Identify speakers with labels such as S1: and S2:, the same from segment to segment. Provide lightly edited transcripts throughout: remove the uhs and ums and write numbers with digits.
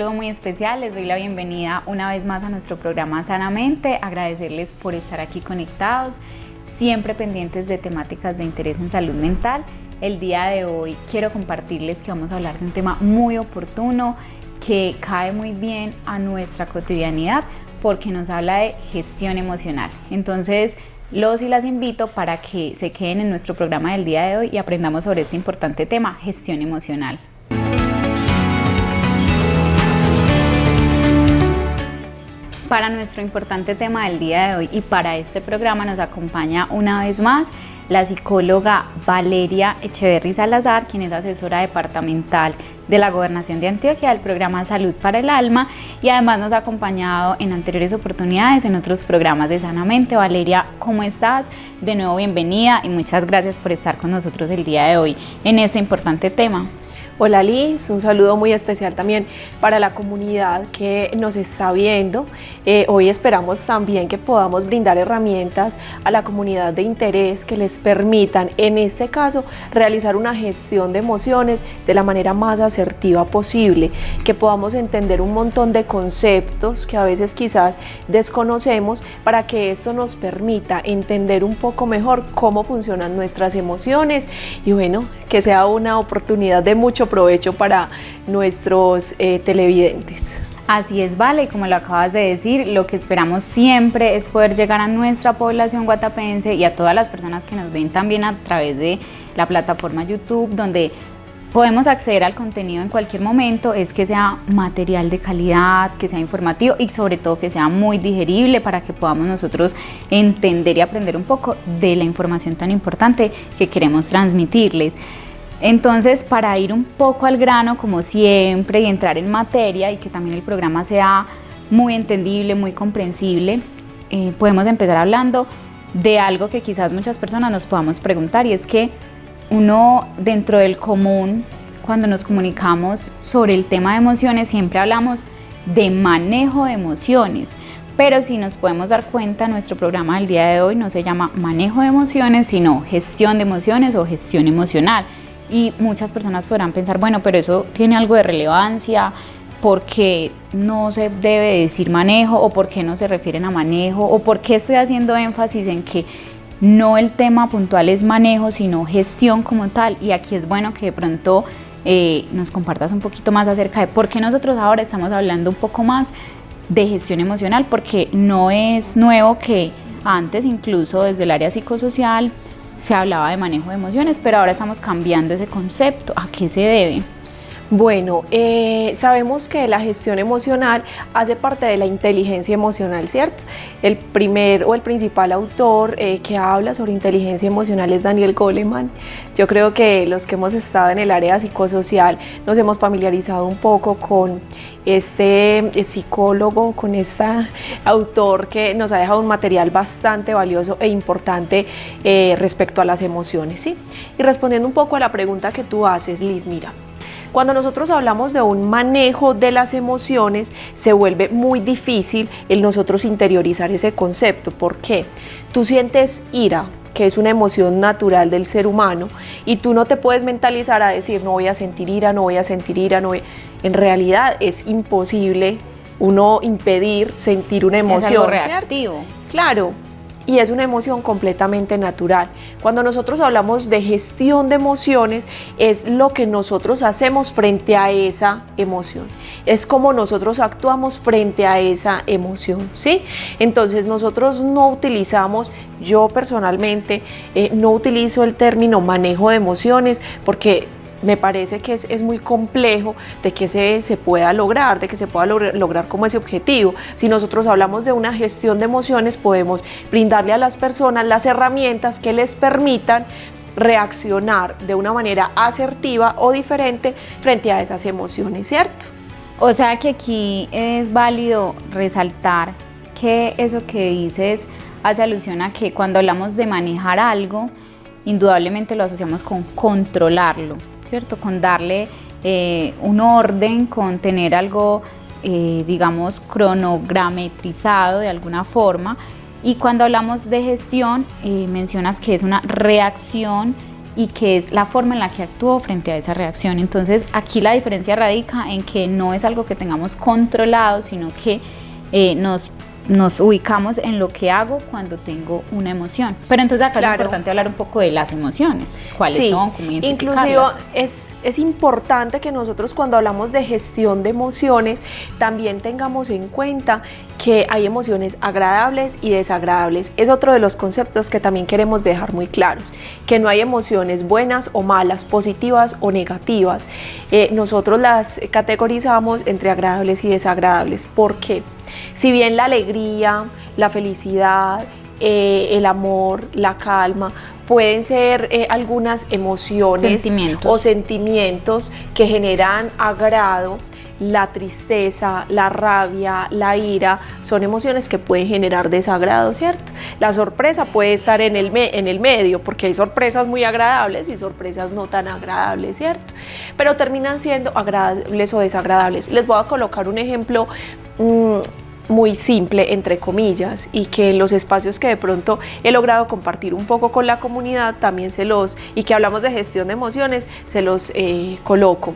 S1: saludo muy especial, les doy la bienvenida una vez más a nuestro programa Sanamente, agradecerles por estar aquí conectados, siempre pendientes de temáticas de interés en salud mental. El día de hoy quiero compartirles que vamos a hablar de un tema muy oportuno que cae muy bien a nuestra cotidianidad porque nos habla de gestión emocional. Entonces, los y las invito para que se queden en nuestro programa del día de hoy y aprendamos sobre este importante tema, gestión emocional. Para nuestro importante tema del día de hoy y para este programa nos acompaña una vez más la psicóloga Valeria Echeverry Salazar, quien es asesora departamental de la Gobernación de Antioquia del programa Salud para el Alma y además nos ha acompañado en anteriores oportunidades en otros programas de Sanamente. Valeria, ¿cómo estás? De nuevo bienvenida y muchas gracias por estar con nosotros el día de hoy en este importante tema.
S2: Hola Liz, un saludo muy especial también para la comunidad que nos está viendo. Hoy esperamos también que podamos brindar herramientas a la comunidad de interés que les permitan, en este caso, realizar una gestión de emociones de la manera más asertiva posible, que podamos entender un montón de conceptos que a veces quizás desconocemos para que esto nos permita entender un poco mejor cómo funcionan nuestras emociones y bueno, que sea una oportunidad de mucho provecho para nuestros televidentes.
S1: Así es, Vale, y como lo acabas de decir, lo que esperamos siempre es poder llegar a nuestra población guatapense y a todas las personas que nos ven también a través de la plataforma YouTube, donde podemos acceder al contenido en cualquier momento, es que sea material de calidad, que sea informativo y sobre todo que sea muy digerible para que podamos nosotros entender y aprender un poco de la información tan importante que queremos transmitirles. Entonces, para ir un poco al grano, como siempre, y entrar en materia y que también el programa sea muy entendible, muy comprensible, podemos empezar hablando de algo que quizás muchas personas nos podamos preguntar y es que uno dentro del común, cuando nos comunicamos sobre el tema de emociones, siempre hablamos de manejo de emociones, pero si nos podemos dar cuenta, nuestro programa del día de hoy no se llama manejo de emociones, sino gestión de emociones o gestión emocional. Y muchas personas podrán pensar, bueno, pero eso tiene algo de relevancia, ¿por qué no se debe decir manejo o por qué no se refieren a manejo o por qué estoy haciendo énfasis en que no el tema puntual es manejo, sino gestión como tal? Y aquí es bueno que de pronto nos compartas un poquito más acerca de por qué nosotros ahora estamos hablando un poco más de gestión emocional, porque no es nuevo que antes, incluso desde el área psicosocial, se hablaba de manejo de emociones, pero ahora estamos cambiando ese concepto. ¿A qué se debe?
S2: Bueno, sabemos que la gestión emocional hace parte de la inteligencia emocional, ¿cierto? El primer o el principal autor que habla sobre inteligencia emocional es Daniel Goleman. Yo creo que los que hemos estado en el área psicosocial nos hemos familiarizado un poco con este psicólogo, con este autor que nos ha dejado un material bastante valioso e importante respecto a las emociones, ¿sí? Y respondiendo un poco a la pregunta que tú haces, Liz, mira, cuando nosotros hablamos de un manejo de las emociones, se vuelve muy difícil el nosotros interiorizar ese concepto. ¿Por qué? Tú sientes ira, que es una emoción natural del ser humano, y tú no te puedes mentalizar a decir, no voy a sentir ira, no voy a sentir ira, no voy... En realidad es imposible uno impedir sentir una emoción.
S1: Es algo reactivo.
S2: ¿Cierto? Claro. Y es una emoción completamente natural. Cuando nosotros hablamos de gestión de emociones, es lo que nosotros hacemos frente a esa emoción. Es como nosotros actuamos frente a esa emoción, ¿sí? Entonces nosotros no utilizamos, yo personalmente, no utilizo el término manejo de emociones porque me parece que es muy complejo de que se pueda lograr, de que se pueda lograr como ese objetivo. Si nosotros hablamos de una gestión de emociones, podemos brindarle a las personas las herramientas que les permitan reaccionar de una manera asertiva o diferente frente a esas emociones, ¿cierto?
S1: O sea que aquí es válido resaltar que eso que dices hace alusión a que cuando hablamos de manejar algo, indudablemente lo asociamos con controlarlo, ¿cierto? Con darle un orden, con tener algo, digamos, cronogrametrizado de alguna forma. Y cuando hablamos de gestión, mencionas que es una reacción y que es la forma en la que actúo frente a esa reacción. Entonces aquí la diferencia radica en que no es algo que tengamos controlado, sino que nos ubicamos en lo que hago cuando tengo una emoción. Pero entonces acá es importante hablar un poco de las emociones, cuáles son, cómo identificarlas.
S2: Inclusive es importante que nosotros cuando hablamos de gestión de emociones también tengamos en cuenta que hay emociones agradables y desagradables. Es otro de los conceptos que también queremos dejar muy claros, que no hay emociones buenas o malas, positivas o negativas. Nosotros las categorizamos entre agradables y desagradables. ¿Por qué? Si bien la alegría, la felicidad, el amor, la calma, pueden ser algunas emociones o sentimientos que generan agrado, la tristeza, la rabia, la ira, son emociones que pueden generar desagrado, ¿cierto? La sorpresa puede estar en el medio, porque hay sorpresas muy agradables y sorpresas no tan agradables, ¿cierto? Pero terminan siendo agradables o desagradables. Les voy a colocar un ejemplo muy simple, entre comillas, y que en los espacios que de pronto he logrado compartir un poco con la comunidad también y que hablamos de gestión de emociones, se los coloco.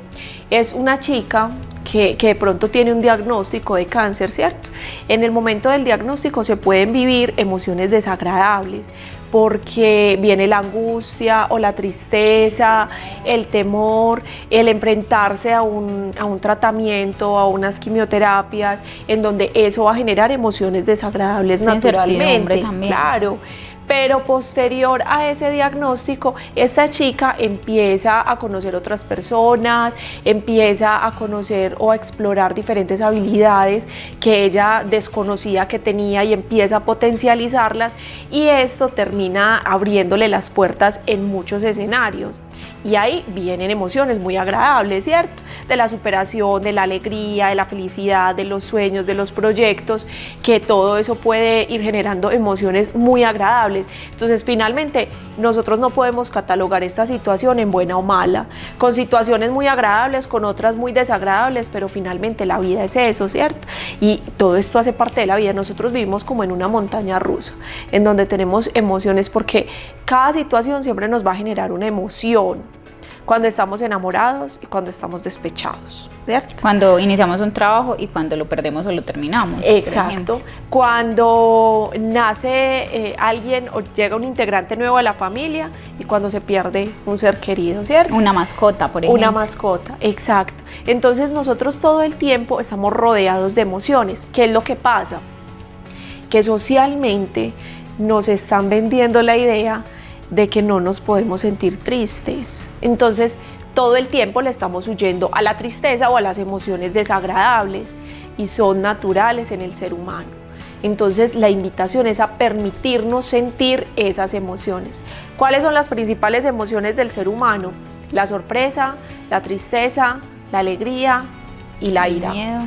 S2: Es una chica que de pronto tiene un diagnóstico de cáncer, ¿cierto? En el momento del diagnóstico se pueden vivir emociones desagradables, porque viene la angustia o la tristeza, el temor, el enfrentarse a un tratamiento, a unas quimioterapias, en donde eso va a generar emociones desagradables naturalmente, claro. Pero posterior a ese diagnóstico, esta chica empieza a conocer otras personas, empieza a conocer o a explorar diferentes habilidades que ella desconocía que tenía y empieza a potencializarlas, y esto termina abriéndole las puertas en muchos escenarios. Y ahí vienen emociones muy agradables, ¿cierto? De la superación, de la alegría, de la felicidad, de los sueños, de los proyectos, que todo eso puede ir generando emociones muy agradables. Entonces, finalmente, nosotros no podemos catalogar esta situación en buena o mala, con situaciones muy agradables, con otras muy desagradables, pero finalmente la vida es eso, ¿cierto? Y todo esto hace parte de la vida. Nosotros vivimos como en una montaña rusa, en donde tenemos emociones, porque cada situación siempre nos va a generar una emoción. Cuando estamos enamorados y cuando estamos despechados, ¿cierto?
S1: Cuando iniciamos un trabajo y cuando lo perdemos o lo terminamos.
S2: Exacto. Cuando nace alguien o llega un integrante nuevo a la familia y cuando se pierde un ser querido, ¿cierto?
S1: Una mascota, por ejemplo.
S2: Una mascota, exacto. Entonces nosotros todo el tiempo estamos rodeados de emociones. ¿Qué es lo que pasa? Que socialmente nos están vendiendo la idea de que no nos podemos sentir tristes. Entonces, todo el tiempo le estamos huyendo a la tristeza o a las emociones desagradables, y son naturales en el ser humano. Entonces, la invitación es a permitirnos sentir esas emociones. ¿Cuáles son las principales emociones del ser humano? La sorpresa, la tristeza, la alegría y la ira.
S1: Miedo.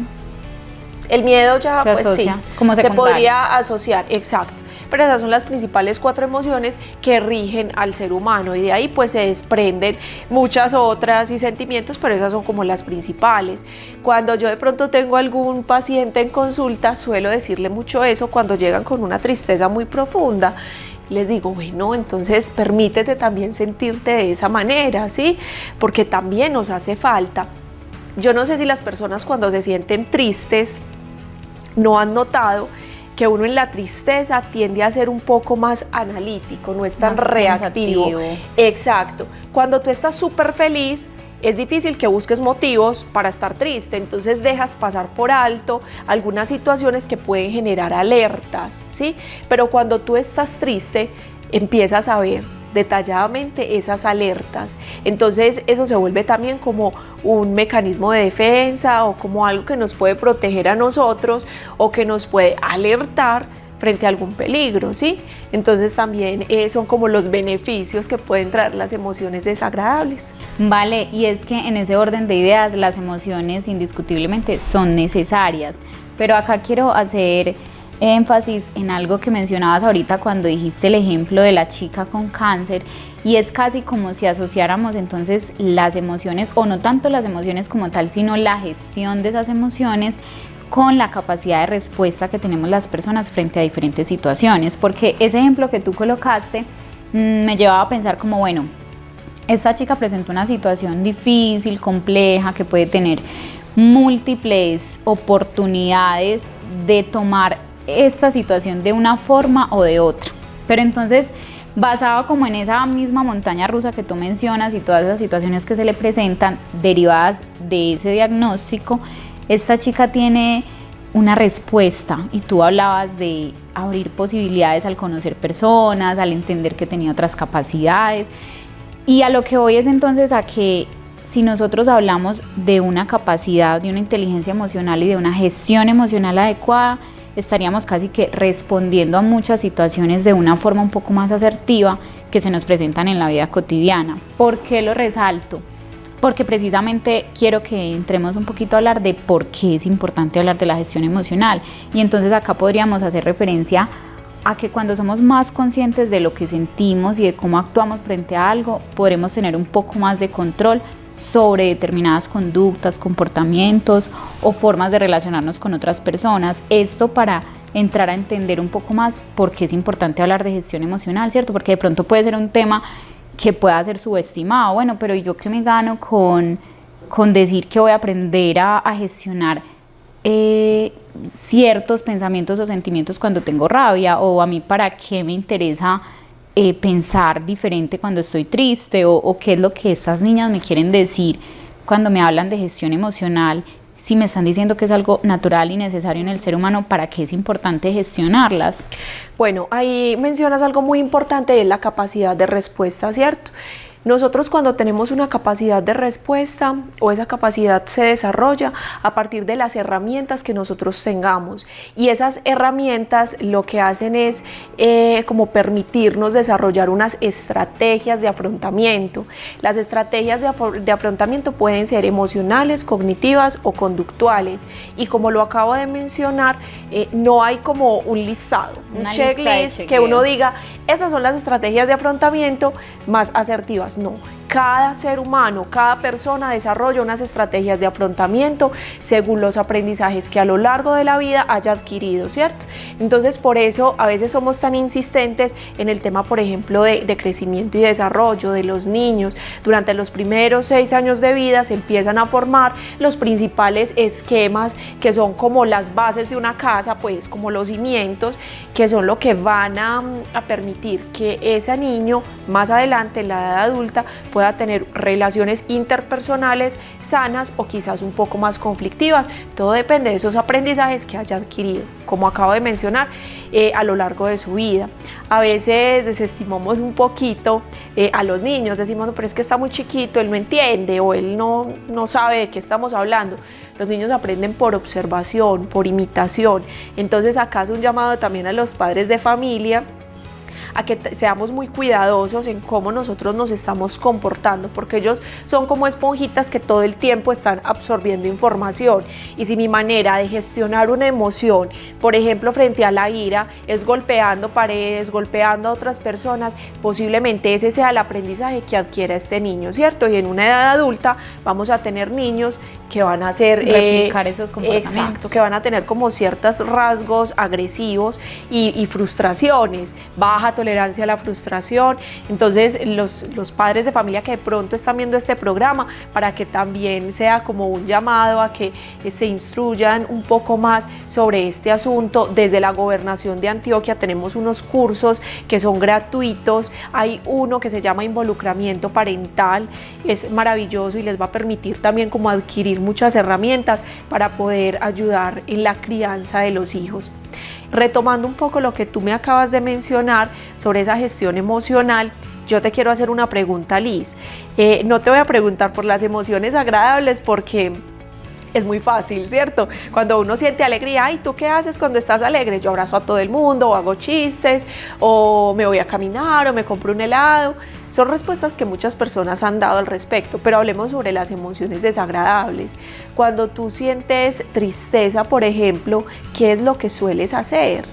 S2: El miedo ya,
S1: se
S2: pues
S1: asocia,
S2: sí,
S1: como
S2: se podría asociar, exacto. Pero esas son las principales 4 emociones que rigen al ser humano, y de ahí pues se desprenden muchas otras y sentimientos, pero esas son como las principales. Cuando yo de pronto tengo algún paciente en consulta, suelo decirle mucho eso cuando llegan con una tristeza muy profunda. Les digo, bueno, entonces permítete también sentirte de esa manera, ¿sí? Porque también nos hace falta. Yo no sé si las personas cuando se sienten tristes no han notado que uno en la tristeza tiende a ser un poco más analítico, no es tan reactivo. Exacto. Cuando tú estás súper feliz, es difícil que busques motivos para estar triste, entonces dejas pasar por alto algunas situaciones que pueden generar alertas, ¿sí? Pero cuando tú estás triste, empiezas a ver detalladamente esas alertas. Entonces eso se vuelve también como un mecanismo de defensa, o como algo que nos puede proteger a nosotros, o que nos puede alertar frente a algún peligro, ¿sí? Entonces también son como los beneficios que pueden traer las emociones desagradables.
S1: Vale, y es que en ese orden de ideas las emociones indiscutiblemente son necesarias, pero acá quiero hacer énfasis en algo que mencionabas ahorita cuando dijiste el ejemplo de la chica con cáncer, y es casi como si asociáramos entonces las emociones, o no tanto las emociones como tal, sino la gestión de esas emociones con la capacidad de respuesta que tenemos las personas frente a diferentes situaciones, porque ese ejemplo que tú colocaste me llevaba a pensar como, bueno, esta chica presentó una situación difícil, compleja, que puede tener múltiples oportunidades de tomar esta situación de una forma o de otra. Pero entonces, basado como en esa misma montaña rusa que tú mencionas y todas esas situaciones que se le presentan derivadas de ese diagnóstico, esta chica tiene una respuesta, y tú hablabas de abrir posibilidades al conocer personas, al entender que tenía otras capacidades, y a lo que voy es entonces a que si nosotros hablamos de una capacidad, de una inteligencia emocional y de una gestión emocional adecuada, estaríamos casi que respondiendo a muchas situaciones de una forma un poco más asertiva que se nos presentan en la vida cotidiana. ¿Por qué lo resalto? Porque precisamente quiero que entremos un poquito a hablar de por qué es importante hablar de la gestión emocional. Y entonces acá podríamos hacer referencia a que cuando somos más conscientes de lo que sentimos y de cómo actuamos frente a algo, podremos tener un poco más de control sobre determinadas conductas, comportamientos o formas de relacionarnos con otras personas. Esto para entrar a entender un poco más por qué es importante hablar de gestión emocional, ¿cierto? Porque de pronto puede ser un tema que pueda ser subestimado. Bueno, pero ¿yo qué me gano con decir que voy a aprender a gestionar ciertos pensamientos o sentimientos cuando tengo rabia? O a mí, ¿para qué me interesa pensar diferente cuando estoy triste? O qué es lo que estas niñas me quieren decir cuando me hablan de gestión emocional, si me están diciendo que es algo natural y necesario en el ser humano, ¿para qué es importante gestionarlas?
S2: Bueno, ahí mencionas algo muy importante, es la capacidad de respuesta, ¿cierto? Nosotros cuando tenemos una capacidad de respuesta o esa capacidad se desarrolla a partir de las herramientas que nosotros tengamos, y esas herramientas lo que hacen es como permitirnos desarrollar unas estrategias de afrontamiento. Las estrategias de afrontamiento pueden ser emocionales, cognitivas o conductuales, y como lo acabo de mencionar, no hay como un listado, un checklist que uno diga, esas son las estrategias de afrontamiento más asertivas. No, cada ser humano, cada persona desarrolla unas estrategias de afrontamiento según los aprendizajes que a lo largo de la vida haya adquirido, ¿cierto? Entonces, por eso a veces somos tan insistentes en el tema, por ejemplo, de crecimiento y desarrollo de los niños. Durante los primeros 6 años de vida se empiezan a formar los principales esquemas que son como las bases de una casa, pues como los cimientos, que son lo que van a permitir que ese niño más adelante en la edad adulta pueda tener relaciones interpersonales sanas o quizás un poco más conflictivas. Todo depende de esos aprendizajes que haya adquirido, como acabo de mencionar, a lo largo de su vida. A veces desestimamos un poquito a los niños, decimos, no, pero es que está muy chiquito, él no entiende o él no sabe de qué estamos hablando. Los niños aprenden por observación, por imitación. Entonces acá es un llamado también a los padres de familia a que seamos muy cuidadosos en cómo nosotros nos estamos comportando, porque ellos son como esponjitas que todo el tiempo están absorbiendo información, y si mi manera de gestionar una emoción, por ejemplo frente a la ira, es golpeando paredes, golpeando a otras personas, posiblemente ese sea el aprendizaje que adquiera este niño, ¿cierto? Y en una edad adulta vamos a tener niños que van a ser
S1: replicar esos comportamientos.
S2: Exacto, que van a tener como ciertos rasgos agresivos y frustraciones, baja tolerancia a la frustración. Entonces los padres de familia que de pronto están viendo este programa, para que también sea como un llamado a que se instruyan un poco más sobre este asunto. Desde la Gobernación de Antioquia tenemos unos cursos que son gratuitos. Hay uno que se llama involucramiento parental, es maravilloso y les va a permitir también como adquirir muchas herramientas para poder ayudar en la crianza de los hijos. Retomando un poco lo que tú me acabas de mencionar sobre esa gestión emocional, yo te quiero hacer una pregunta, Liz. No te voy a preguntar por las emociones agradables, porque es muy fácil, ¿cierto? Cuando uno siente alegría, ay, ¿tú qué haces cuando estás alegre? Yo abrazo a todo el mundo, o hago chistes, o me voy a caminar, o me compro un helado. Son respuestas que muchas personas han dado al respecto, pero hablemos sobre las emociones desagradables. Cuando tú sientes tristeza, por ejemplo, ¿qué es lo que sueles hacer?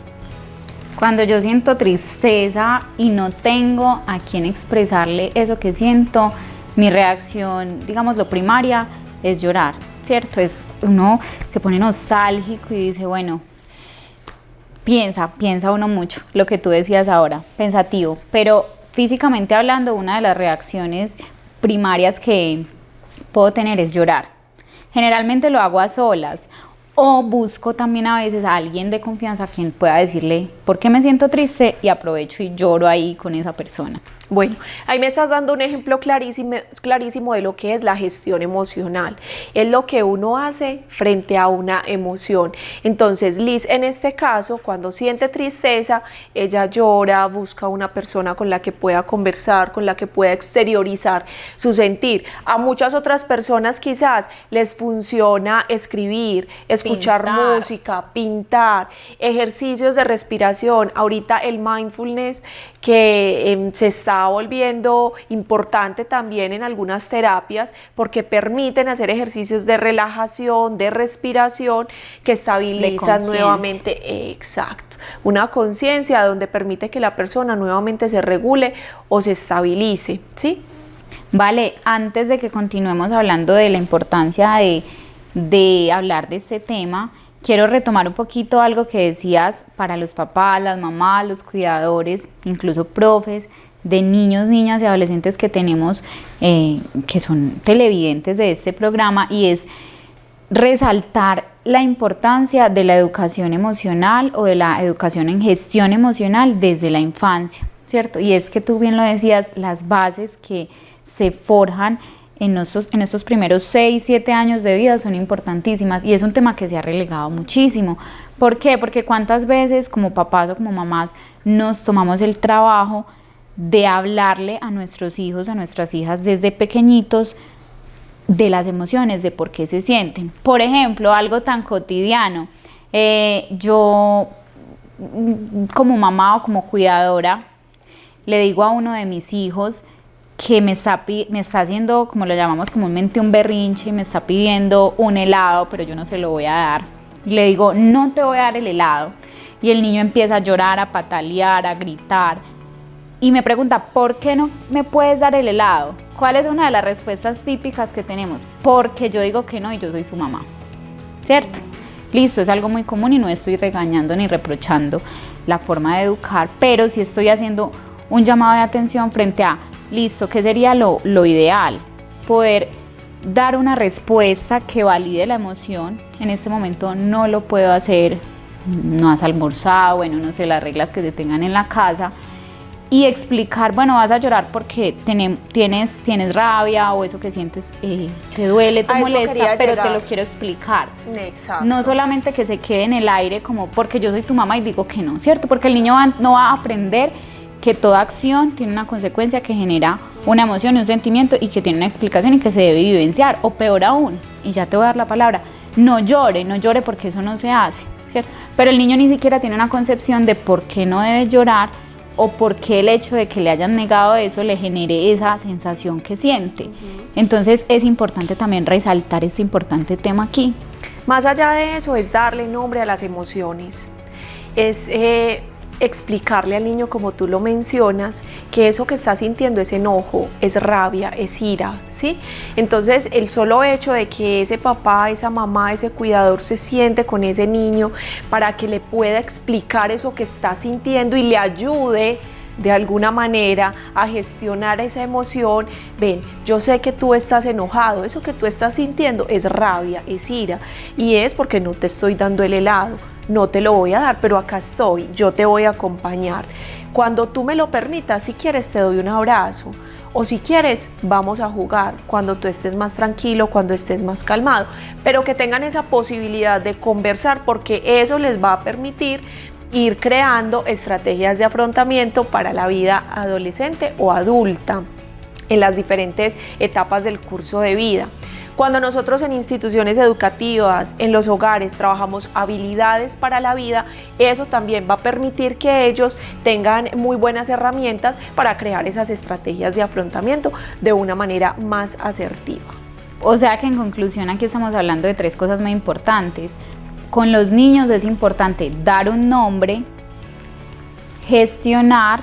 S1: Cuando yo siento tristeza y no tengo a quién expresarle eso que siento, mi reacción, digamos, lo primaria es llorar, ¿cierto? Uno se pone nostálgico y dice, bueno, piensa uno mucho, lo que tú decías ahora, pensativo, pero físicamente hablando, una de las reacciones primarias que puedo tener es llorar. Generalmente lo hago a solas o busco también a veces a alguien de confianza a quien pueda decirle por qué me siento triste y aprovecho y lloro ahí con esa persona.
S2: Bueno, ahí me estás dando un ejemplo clarísimo de lo que es la gestión emocional. Es lo que uno hace frente a una emoción. Entonces, Liz, en este caso, cuando siente tristeza, ella llora, busca una persona con la que pueda conversar, con la que pueda exteriorizar su sentir. A muchas otras personas quizás les funciona escribir, escuchar música, pintar, ejercicios de respiración. Ahorita el mindfulness que se está volviendo importante también en algunas terapias porque permiten hacer ejercicios de relajación, de respiración que estabilizan nuevamente, exacto, una conciencia donde permite que la persona nuevamente se regule o se estabilice, ¿sí?
S1: Vale, antes de que continuemos hablando de la importancia de hablar de este tema, quiero retomar un poquito algo que decías para los papás, las mamás, los cuidadores, incluso profes de niños, niñas y adolescentes que tenemos, que son televidentes de este programa, y es resaltar la importancia de la educación emocional o de la educación en gestión emocional desde la infancia, ¿cierto? Y es que tú bien lo decías, las bases que se forjan en estos primeros 6, 7 años de vida son importantísimas y es un tema que se ha relegado muchísimo. ¿Por qué? Porque cuántas veces como papás o como mamás nos tomamos el trabajo de hablarle a nuestros hijos, a nuestras hijas desde pequeñitos de las emociones, de por qué se sienten. Por ejemplo, algo tan cotidiano, yo como mamá o como cuidadora le digo a uno de mis hijos que me está haciendo, como lo llamamos comúnmente, un berrinche y me está pidiendo un helado, pero yo no se lo voy a dar. Le digo, no te voy a dar el helado. Y el niño empieza a llorar, a patalear, a gritar. Y me pregunta, ¿por qué no me puedes dar el helado? ¿Cuál es una de las respuestas típicas que tenemos? Porque yo digo que no y yo soy su mamá, ¿cierto? Listo, es algo muy común y no estoy regañando ni reprochando la forma de educar, pero sí estoy haciendo un llamado de atención frente a, listo, ¿qué sería lo ideal? Poder dar una respuesta que valide la emoción. En este momento no lo puedo hacer, no has almorzado, bueno, no sé, las reglas que se tengan en la casa, y explicar, bueno, vas a llorar porque tienes rabia o eso que sientes te duele, te molesta, pero te lo quiero explicar.
S2: Exacto.
S1: No solamente que se quede en el aire como porque yo soy tu mamá y digo que no, ¿cierto? Porque el niño no va a aprender que toda acción tiene una consecuencia que genera una emoción y un sentimiento y que tiene una explicación y que se debe vivenciar, o peor aún, y ya te voy a dar la palabra, no llore porque eso no se hace, ¿cierto? Pero el niño ni siquiera tiene una concepción de por qué no debe llorar o por qué el hecho de que le hayan negado eso le genere esa sensación que siente. Entonces es importante también resaltar este importante tema aquí.
S2: Más allá de eso es darle nombre a las emociones, es explicarle al niño, como tú lo mencionas, que eso que está sintiendo es enojo, es rabia, es ira, ¿sí? Entonces el solo hecho de que ese papá, esa mamá, ese cuidador se siente con ese niño para que le pueda explicar eso que está sintiendo y le ayude de alguna manera a gestionar esa emoción. Ven, yo sé que tú estás enojado, eso que tú estás sintiendo es rabia, es ira, y es porque no te estoy dando el helado, no te lo voy a dar, pero acá estoy, yo te voy a acompañar. Cuando tú me lo permitas, si quieres te doy un abrazo, o si quieres vamos a jugar cuando tú estés más tranquilo, cuando estés más calmado, pero que tengan esa posibilidad de conversar, porque eso les va a permitir ir creando estrategias de afrontamiento para la vida adolescente o adulta en las diferentes etapas del curso de vida. Cuando nosotros en instituciones educativas, en los hogares, trabajamos habilidades para la vida, eso también va a permitir que ellos tengan muy buenas herramientas para crear esas estrategias de afrontamiento de una manera más asertiva.
S1: O sea que en conclusión aquí estamos hablando de 3 cosas muy importantes. Con los niños es importante dar un nombre, gestionar,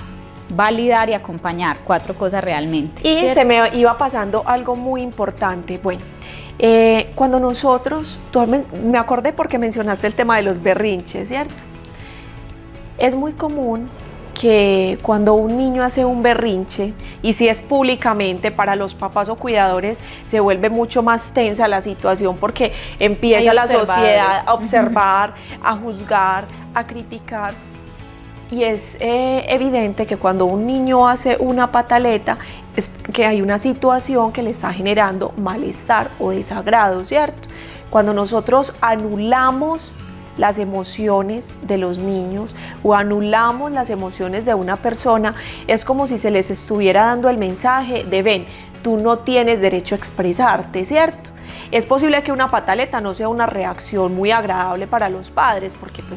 S1: validar y acompañar, 4 cosas realmente.
S2: Y
S1: ¿cierto?
S2: se me iba pasando algo muy importante. Bueno, cuando nosotros, me acordé porque mencionaste el tema de los berrinches, ¿cierto? Es muy común que cuando un niño hace un berrinche, y si es públicamente, para los papás o cuidadores se vuelve mucho más tensa la situación porque empieza la sociedad a observar, a juzgar, a criticar. Y es evidente que cuando un niño hace una pataleta es que hay una situación que le está generando malestar o desagrado, ¿cierto? Cuando nosotros anulamos las emociones de los niños o anulamos las emociones de una persona, es como si se les estuviera dando el mensaje de ven, tú no tienes derecho a expresarte, ¿cierto? Es posible que una pataleta no sea una reacción muy agradable para los padres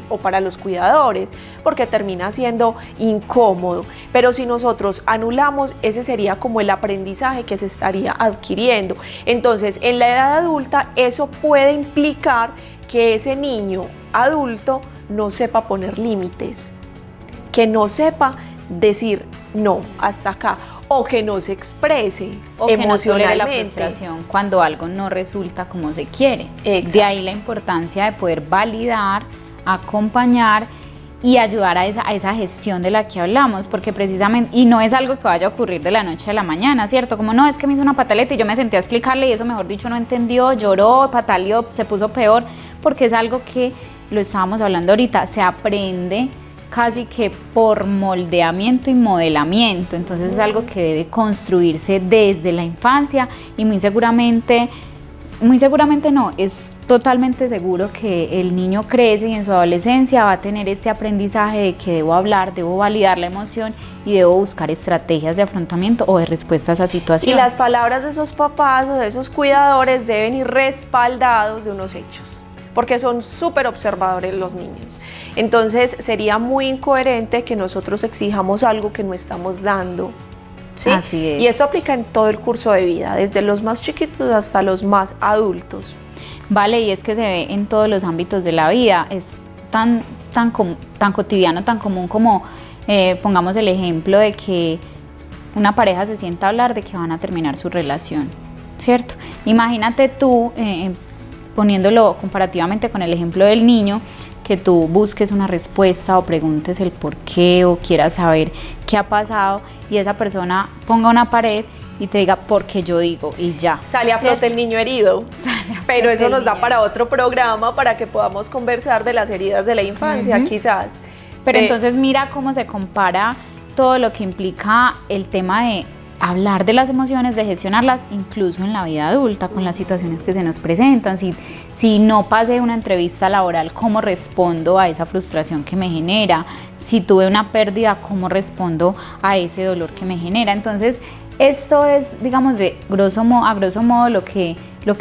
S2: o para los cuidadores, porque termina siendo incómodo, pero si nosotros anulamos, ese sería como el aprendizaje que se estaría adquiriendo. Entonces, en la edad adulta, eso puede implicar que ese niño adulto no sepa poner límites, que no sepa decir no, hasta acá, o que no se exprese
S1: o que no tolere la
S2: emocionalmente.
S1: frustración cuando algo no resulta como se quiere.
S2: Exacto.
S1: De ahí la importancia de poder validar, acompañar y ayudar a esa gestión de la que hablamos, porque precisamente, y no es algo que vaya a ocurrir de la noche a la mañana, ¿cierto? Como no, es que me hizo una pataleta y yo me senté a explicarle y eso, mejor dicho, no entendió, lloró, pataleó, se puso peor, porque es algo que, lo estábamos hablando ahorita, se aprende casi que por moldeamiento y modelamiento, entonces es algo que debe construirse desde la infancia y muy seguramente no, es totalmente seguro que el niño crece y en su adolescencia va a tener este aprendizaje de que debo hablar, debo validar la emoción y debo buscar estrategias de afrontamiento o de respuesta a esa situación.
S2: Y las palabras de esos papás o de esos cuidadores deben ir respaldados de unos hechos, porque son súper observadores los niños. Entonces sería muy incoherente que nosotros exijamos algo que no estamos dando, ¿sí?
S1: Así es.
S2: Y esto aplica en todo el curso de vida, desde los más chiquitos hasta los más adultos.
S1: Vale, y es que se ve en todos los ámbitos de la vida, es tan cotidiano, tan común como, pongamos el ejemplo de que una pareja se sienta a hablar de que van a terminar su relación, ¿cierto? Imagínate tú, poniéndolo comparativamente con el ejemplo del niño, que tú busques una respuesta o preguntes el por qué o quieras saber qué ha pasado y esa persona ponga una pared y te diga porque yo digo y ya.
S2: Sale a flote el niño herido, pero eso nos da para otro programa para que podamos conversar de las heridas de la infancia, quizás.
S1: Pero entonces mira cómo se compara todo lo que implica el tema de hablar de las emociones, de gestionarlas, incluso en la vida adulta, con las situaciones que se nos presentan. Si no pasé una entrevista laboral, ¿cómo respondo a esa frustración que me genera? Si tuve una pérdida, ¿cómo respondo a ese dolor que me genera? Entonces, esto es, digamos, a grosso modo lo que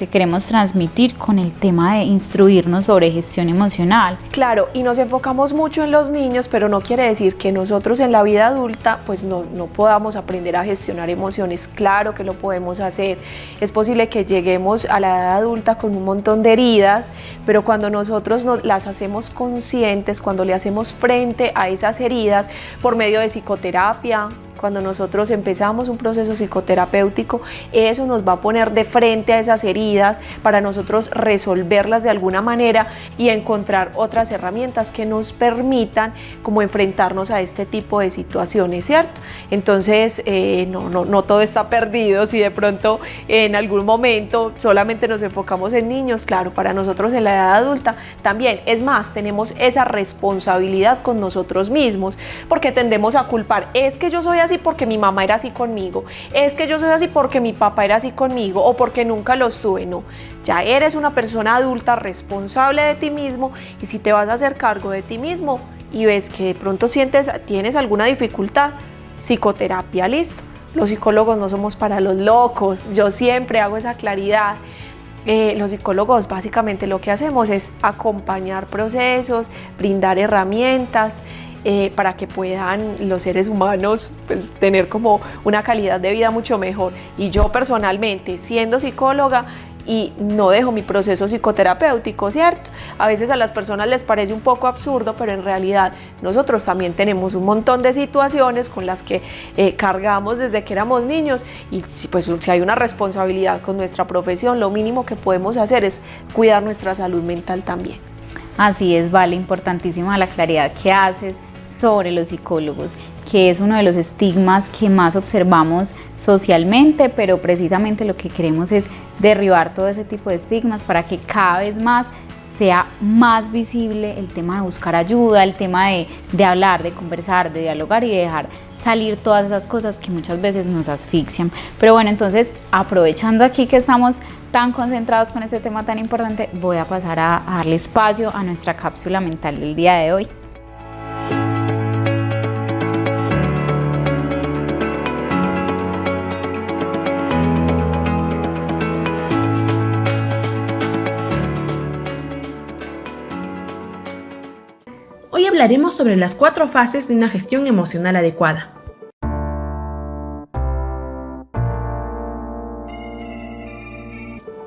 S1: queremos transmitir con el tema de instruirnos sobre gestión emocional.
S2: Claro, y nos enfocamos mucho en los niños, pero no quiere decir que nosotros en la vida adulta pues no podamos aprender a gestionar emociones. Claro que lo podemos hacer. Es posible que lleguemos a la edad adulta con un montón de heridas, pero cuando nosotros las hacemos conscientes, cuando le hacemos frente a esas heridas por medio de psicoterapia, cuando nosotros empezamos un proceso psicoterapéutico, eso nos va a poner de frente a esas heridas para nosotros resolverlas de alguna manera y encontrar otras herramientas que nos permitan como enfrentarnos a este tipo de situaciones, ¿cierto? Entonces, no todo está perdido. Si de pronto en algún momento solamente nos enfocamos en niños, claro, para nosotros en la edad adulta también. Es más, tenemos esa responsabilidad con nosotros mismos, porque tendemos a culpar, es que yo soy así porque mi mamá era así conmigo, es que yo soy así porque mi papá era así conmigo o porque nunca los tuve. No, ya eres una persona adulta responsable de ti mismo, y si te vas a hacer cargo de ti mismo y ves que de pronto tienes alguna dificultad, psicoterapia, listo. Los psicólogos no somos para los locos, yo siempre hago esa claridad. Los psicólogos básicamente lo que hacemos es acompañar procesos, brindar herramientas, para que puedan los seres humanos pues, tener como una calidad de vida mucho mejor. Y yo personalmente, siendo psicóloga, y no dejo mi proceso psicoterapéutico, ¿cierto? A veces a las personas les parece un poco absurdo, pero en realidad nosotros también tenemos un montón de situaciones con las que cargamos desde que éramos niños, y pues si hay una responsabilidad con nuestra profesión, lo mínimo que podemos hacer es cuidar nuestra salud mental también.
S1: Así es, Vale, importantísima la claridad que haces. sobre los psicólogos, que es uno de los estigmas que más observamos socialmente, pero precisamente lo que queremos es derribar todo ese tipo de estigmas para que cada vez más sea más visible el tema de buscar ayuda, el tema de hablar, de conversar, de dialogar y de dejar salir todas esas cosas que muchas veces nos asfixian. Pero bueno, entonces aprovechando aquí que estamos tan concentrados con este tema tan importante, voy a pasar a darle espacio a nuestra cápsula mental del día de hoy.
S3: Hoy hablaremos sobre las 4 fases de una gestión emocional adecuada.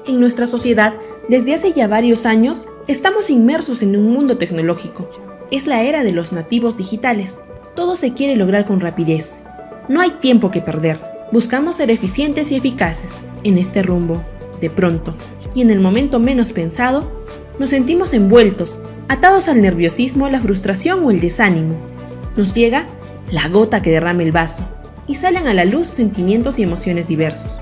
S3: En nuestra sociedad, desde hace ya varios años, estamos inmersos en un mundo tecnológico. Es la era de los nativos digitales. Todo se quiere lograr con rapidez. No hay tiempo que perder. Buscamos ser eficientes y eficaces. En este rumbo, de pronto, y en el momento menos pensado, nos sentimos envueltos, atados al nerviosismo, la frustración o el desánimo. Nos llega la gota que derrama el vaso y salen a la luz sentimientos y emociones diversos.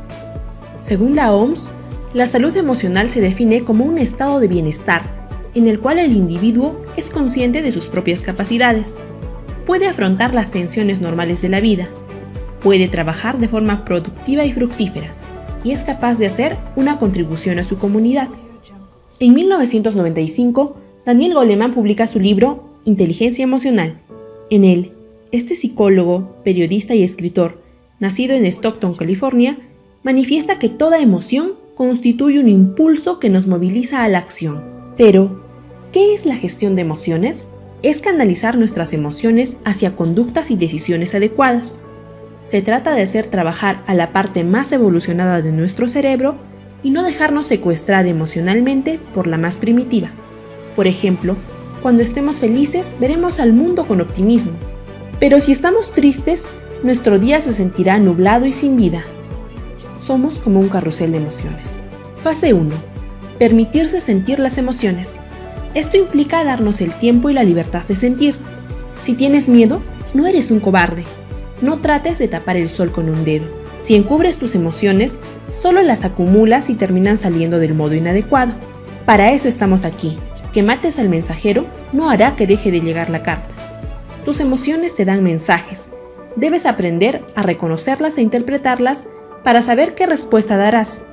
S3: Según la OMS, la salud emocional se define como un estado de bienestar en el cual el individuo es consciente de sus propias capacidades, puede afrontar las tensiones normales de la vida, puede trabajar de forma productiva y fructífera y es capaz de hacer una contribución a su comunidad. En 1995, Daniel Goleman publica su libro Inteligencia Emocional. En él, este psicólogo, periodista y escritor, nacido en Stockton, California, manifiesta que toda emoción constituye un impulso que nos moviliza a la acción. Pero, ¿qué es la gestión de emociones? Es canalizar nuestras emociones hacia conductas y decisiones adecuadas. Se trata de hacer trabajar a la parte más evolucionada de nuestro cerebro y no dejarnos secuestrar emocionalmente por la más primitiva. Por ejemplo, cuando estemos felices, veremos al mundo con optimismo. Pero si estamos tristes, nuestro día se sentirá nublado y sin vida. Somos como un carrusel de emociones. Fase 1. Permitirse sentir las emociones. Esto implica darnos el tiempo y la libertad de sentir. Si tienes miedo, no eres un cobarde. No trates de tapar el sol con un dedo. Si encubres tus emociones, solo las acumulas y terminan saliendo del modo inadecuado. Para eso estamos aquí. Que mates al mensajero no hará que deje de llegar la carta. Tus emociones te dan mensajes. Debes aprender a reconocerlas e interpretarlas para saber qué respuesta darás.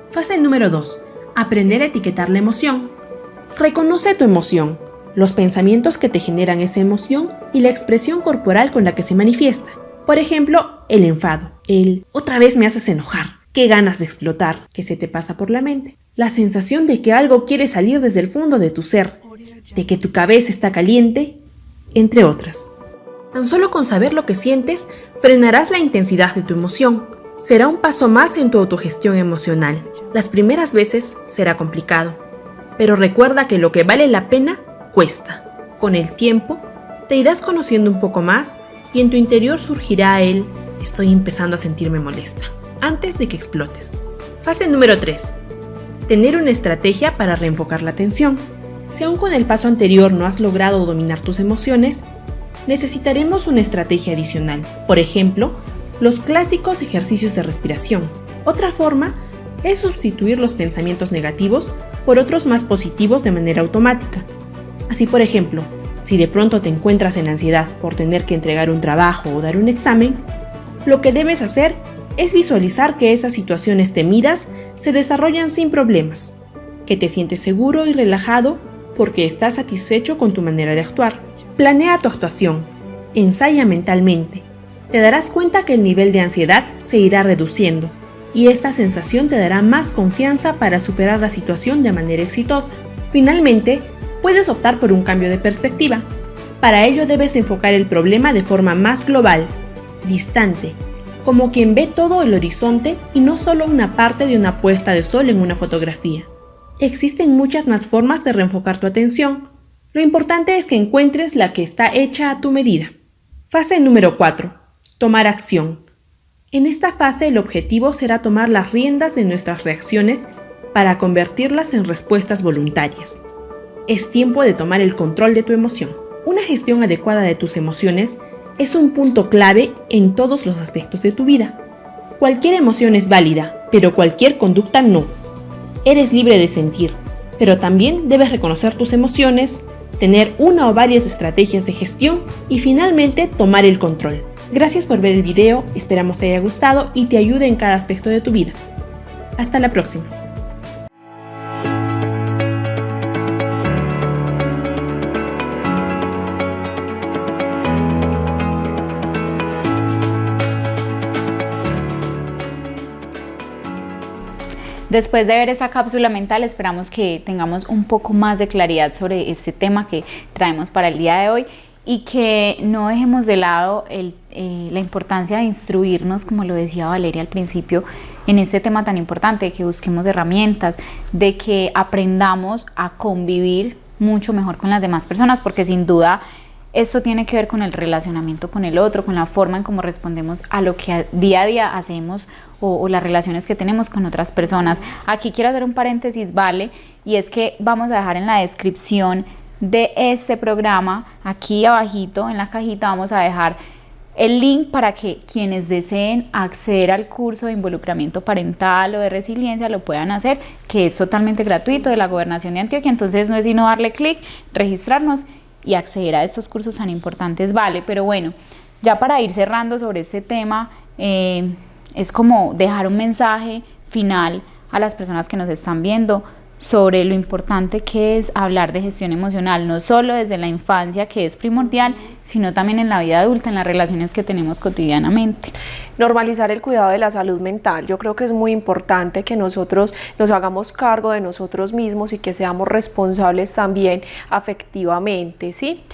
S3: Fase número 2. Aprender a etiquetar la emoción. Reconoce tu emoción, los pensamientos que te generan esa emoción y la expresión corporal con la que se manifiesta. Por ejemplo, el enfado, el "otra vez me haces enojar", qué ganas de explotar, que se te pasa por la mente. La sensación de que algo quiere salir desde el fondo de tu ser, de que tu cabeza está caliente, entre otras. Tan solo con saber lo que sientes, frenarás la intensidad de tu emoción. Será un paso más en tu autogestión emocional. Las primeras veces será complicado, pero recuerda que lo que vale la pena cuesta. Con el tiempo, te irás conociendo un poco más y en tu interior surgirá el "estoy empezando a sentirme molesta", antes de que explotes. Fase número 3. Tener una estrategia para reenfocar la atención. Si aún con el paso anterior no has logrado dominar tus emociones, necesitaremos una estrategia adicional. Por ejemplo, los clásicos ejercicios de respiración. Otra forma es sustituir los pensamientos negativos por otros más positivos de manera automática. Así, por ejemplo, si de pronto te encuentras en ansiedad por tener que entregar un trabajo o dar un examen, lo que debes hacer es visualizar que esas situaciones temidas se desarrollan sin problemas, que te sientes seguro y relajado porque estás satisfecho con tu manera de actuar. Planea tu actuación, ensaya mentalmente. Te darás cuenta que el nivel de ansiedad se irá reduciendo y esta sensación te dará más confianza para superar la situación de manera exitosa. Finalmente, puedes optar por un cambio de perspectiva. Para ello debes enfocar el problema de forma más global, distante, como quien ve todo el horizonte y no solo una parte de una puesta de sol en una fotografía. Existen muchas más formas de reenfocar tu atención. Lo importante es que encuentres la que está hecha a tu medida. Fase número 4. Tomar acción. En esta fase el objetivo será tomar las riendas de nuestras reacciones para convertirlas en respuestas voluntarias. Es tiempo de tomar el control de tu emoción. Una gestión adecuada de tus emociones es un punto clave en todos los aspectos de tu vida. Cualquier emoción es válida, pero cualquier conducta no. Eres libre de sentir, pero también debes reconocer tus emociones, tener una o varias estrategias de gestión y finalmente tomar el control. Gracias por ver el video, esperamos te haya gustado y te ayude en cada aspecto de tu vida. Hasta la próxima.
S1: Después de ver esta cápsula mental, esperamos que tengamos un poco más de claridad sobre este tema que traemos para el día de hoy y que no dejemos de lado la importancia de instruirnos, como lo decía Valeria al principio, en este tema tan importante, de que busquemos herramientas, de que aprendamos a convivir mucho mejor con las demás personas, porque sin duda esto tiene que ver con el relacionamiento con el otro, con la forma en cómo respondemos a lo que día a día hacemos o las relaciones que tenemos con otras personas. Aquí quiero hacer un paréntesis, ¿vale? Y es que vamos a dejar en la descripción de este programa, aquí abajito en la cajita vamos a dejar el link para que quienes deseen acceder al curso de involucramiento parental o de resiliencia lo puedan hacer, que es totalmente gratuito, de la Gobernación de Antioquia. Entonces no es sino darle clic, registrarnos y acceder a estos cursos tan importantes, ¿vale? Pero bueno, ya para ir cerrando sobre este tema, es como dejar un mensaje final a las personas que nos están viendo sobre lo importante que es hablar de gestión emocional, no solo desde la infancia, que es primordial, sino también en la vida adulta, en las relaciones que tenemos cotidianamente.
S2: Normalizar el cuidado de la salud mental. Yo creo que es muy importante que nosotros nos hagamos cargo de nosotros mismos y que seamos responsables también afectivamente, ¿sí?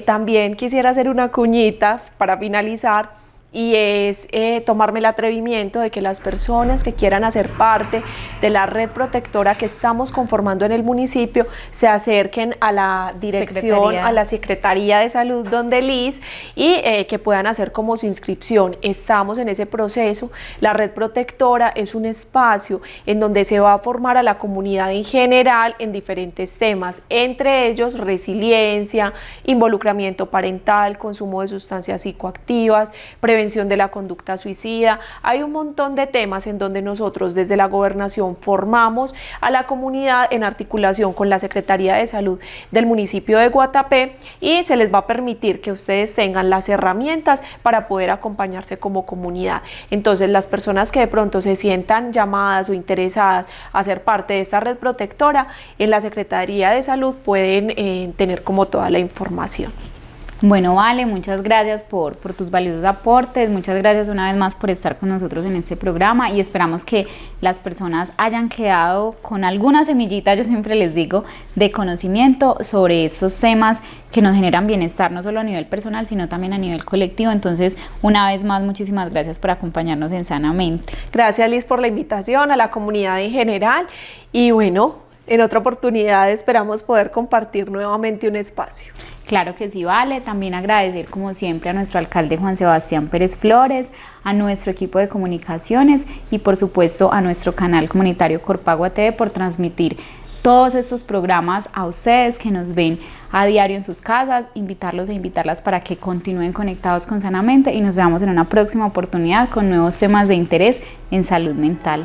S2: También quisiera hacer una cuñita para finalizar, y es tomarme el atrevimiento de que las personas que quieran hacer parte de la red protectora que estamos conformando en el municipio se acerquen a la dirección, a la Secretaría de Salud donde Liz, y que puedan hacer como su inscripción. Estamos en ese proceso. La red protectora es un espacio en donde se va a formar a la comunidad en general en diferentes temas, entre ellos resiliencia, involucramiento parental, consumo de sustancias psicoactivas, prevención de la conducta suicida. Hay un montón de temas en donde nosotros desde la Gobernación formamos a la comunidad en articulación con la Secretaría de Salud del municipio de Guatapé, y se les va a permitir que ustedes tengan las herramientas para poder acompañarse como comunidad. Entonces, las personas que de pronto se sientan llamadas o interesadas a ser parte de esta red protectora, en la Secretaría de Salud pueden tener como toda la información.
S1: Bueno, Vale, muchas gracias por tus valiosos aportes, muchas gracias una vez más por estar con nosotros en este programa, y esperamos que las personas hayan quedado con alguna semillita, yo siempre les digo, de conocimiento sobre estos temas que nos generan bienestar, no solo a nivel personal, sino también a nivel colectivo. Entonces, una vez más, muchísimas gracias por acompañarnos en Sanamente.
S2: Gracias, Liz, por la invitación, a la comunidad en general, y bueno, en otra oportunidad esperamos poder compartir nuevamente un espacio.
S1: Claro que sí, Vale. También agradecer como siempre a nuestro alcalde Juan Sebastián Pérez Flores, a nuestro equipo de comunicaciones y por supuesto a nuestro canal comunitario Corpagua TV por transmitir todos estos programas a ustedes que nos ven a diario en sus casas, invitarlos e invitarlas para que continúen conectados con Sanamente, y nos veamos en una próxima oportunidad con nuevos temas de interés en salud mental.